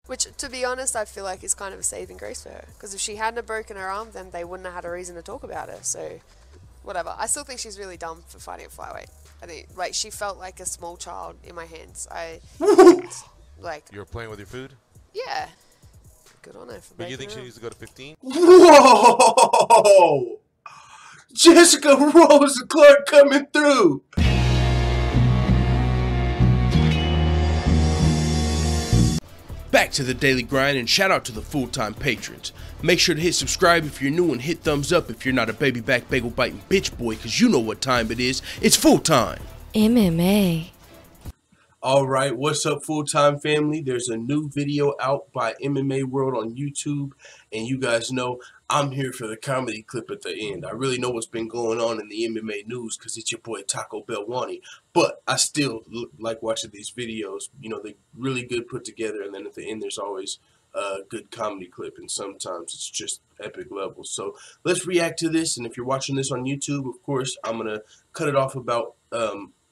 Which, to be honest, I feel like is kind of a saving grace for her. Because if she hadn't have broken her arm, then they wouldn't have had a reason to talk about her. So, whatever. I still think she's really dumb for fighting at flyweight. I think, like, she felt like a small child in my hands. Like... You were playing with your food? Yeah. Good on her for But you breaking think she her needs to go to 15? Whoa! Jessica Rose Clark coming through. Back to the daily grind, and shout out to the full-time patrons. Make sure to hit subscribe if you're new and hit thumbs up if you're not a baby back bagel biting bitch boy, cause you know what time it is. It's full time. MMA. Alright, what's up full-time family? There's a new video out by MMA World on YouTube, and you guys know I'm here for the comedy clip at the end. I really know what's been going on in the MMA news because it's your boy Taco Belwani, but I still like watching these videos. You know, they're really good put together, and then at the end there's always a good comedy clip, and sometimes it's just epic levels. So let's react to this, and if you're watching this on YouTube, of course, I'm going to cut it off about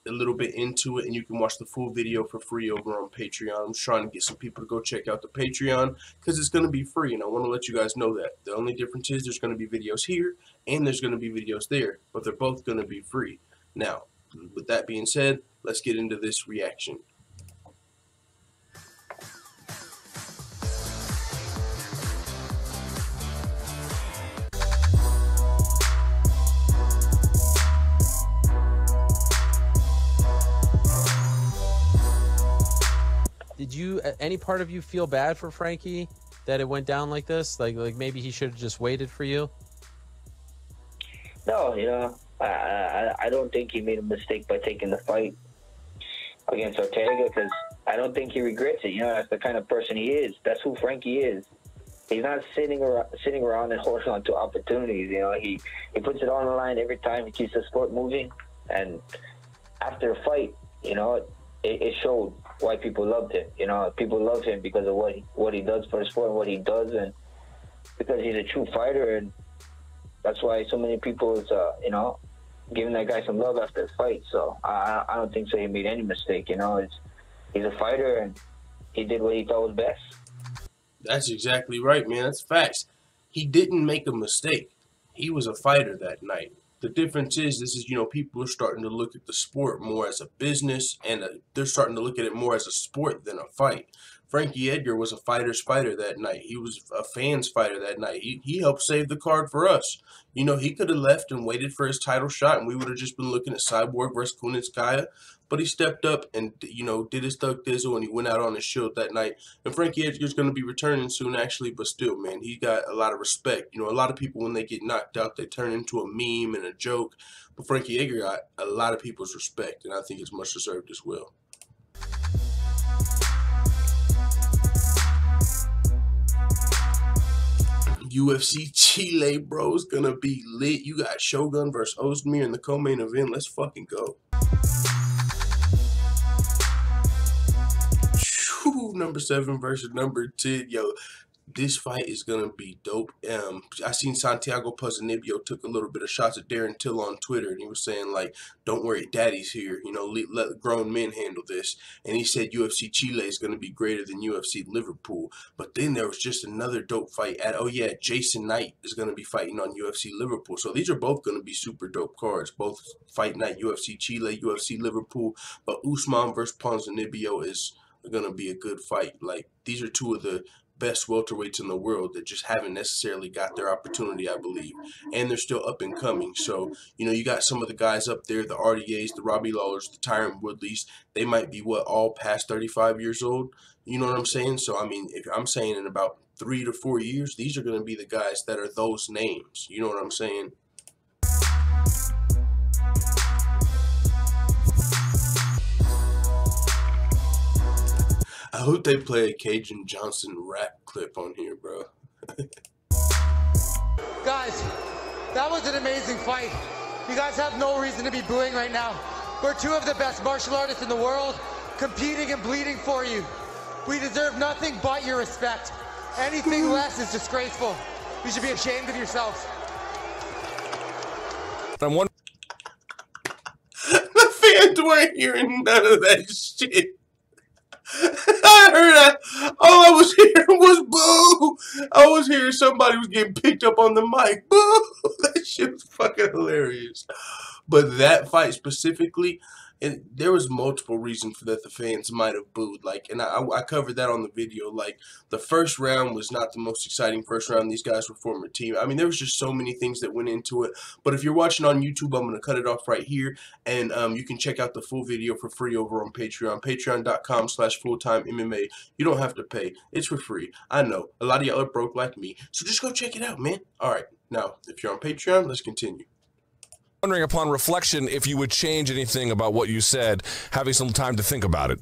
a little bit into it, and you can watch the full video for free over on Patreon. I'm trying to get some people to go check out the Patreon because it's going to be free, and I want to let you guys know that. The only difference is there's going to be videos here and there's going to be videos there, but they're both going to be free. Now, with that being said, let's get into this reaction. Did you, any part of you, feel bad for Frankie that it went down like this? Like maybe he should have just waited for you? No, you know, I don't think he made a mistake by taking the fight against Ortega, because I don't think he regrets it. You know, that's the kind of person he is. That's who Frankie is. He's not sitting around and holding on to opportunities. You know, he puts it on the line every time. He keeps the sport moving, and after a fight, you know, it showed why people loved him. You know, people love him because of what he does for the sport and what he does, and because he's a true fighter, and that's why so many people is you know, giving that guy some love after the fight. So I don't think so he made any mistake. You know, he's a fighter, and he did what he thought was best. That's exactly right, man. That's facts. He didn't make a mistake. He was a fighter that night. The difference is, you know, people are starting to look at the sport more as a business, and they're starting to look at it more as a sport than a fight. Frankie Edgar was a fighter's fighter that night. He was a fan's fighter that night. He helped save the card for us. You know, he could have left and waited for his title shot, and we would have just been looking at Cyborg versus Kunitskaya. But he stepped up and, you know, did his Thug Thizzle, and he went out on his shield that night. And Frankie Edgar's going to be returning soon, actually, but still, man, he got a lot of respect. You know, a lot of people, when they get knocked out, they turn into a meme and a joke. But Frankie Edgar got a lot of people's respect, and I think it's much deserved as well. UFC Chile, bro, is gonna be lit. You got Shogun versus Usman in the co-main event. Let's fucking go. Whew, number 7 versus number 10. Yo, this fight is gonna be dope. I seen Santiago Ponzinibbio took a little bit of shots at Darren Till on Twitter, and he was saying, like, don't worry, daddy's here. You know, let grown men handle this. And he said UFC Chile is gonna be greater than UFC Liverpool. But then there was just another dope fight at, oh yeah, Jason Knight is gonna be fighting on UFC Liverpool. So these are both gonna be super dope cards. Both fight night, UFC Chile, UFC Liverpool. But Usman versus Ponzinibbio is gonna be a good fight. Like, these are two of the best welterweights in the world that just haven't necessarily got their opportunity, I believe, and they're still up and coming. So, you know, you got some of the guys up there, the RDAs, the Robbie Lawlers, the Tyron Woodleys. They might be all past 35 years old. You know what I'm saying? So, I mean, if I'm saying in about 3 to 4 years, these are going to be the guys that are those names. You know what I'm saying? I hope they play a Cajun Johnson rap clip on here, bro. Guys, that was an amazing fight. You guys have no reason to be booing right now. We're two of the best martial artists in the world, competing and bleeding for you. We deserve nothing but your respect. Anything less is disgraceful. You should be ashamed of yourselves. The fans weren't hearing none of that shit. I heard that. All I was hearing was boo. I was hearing somebody was getting picked up on the mic. Boo. That shit was fucking hilarious. But that fight specifically, and there was multiple reasons for that the fans might have booed. Like, and I covered that on the video. Like, the first round was not the most exciting first round. These guys were former team. I mean, there was just so many things that went into it. But if you're watching on YouTube, I'm going to cut it off right here. And you can check out the full video for free over on Patreon. Patreon.com/fulltimemma. You don't have to pay. It's for free. I know. A lot of y'all are broke like me. So just go check it out, man. All right. Now, if you're on Patreon, let's continue. Wondering upon reflection if you would change anything about what you said, having some time to think about it.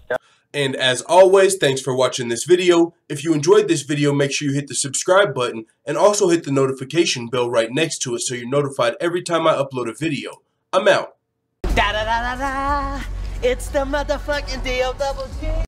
And as always, thanks for watching this video. If you enjoyed this video, make sure you hit the subscribe button and also hit the notification bell right next to it so you're notified every time I upload a video. I'm out. Da da da da da. It's the motherfucking DOG.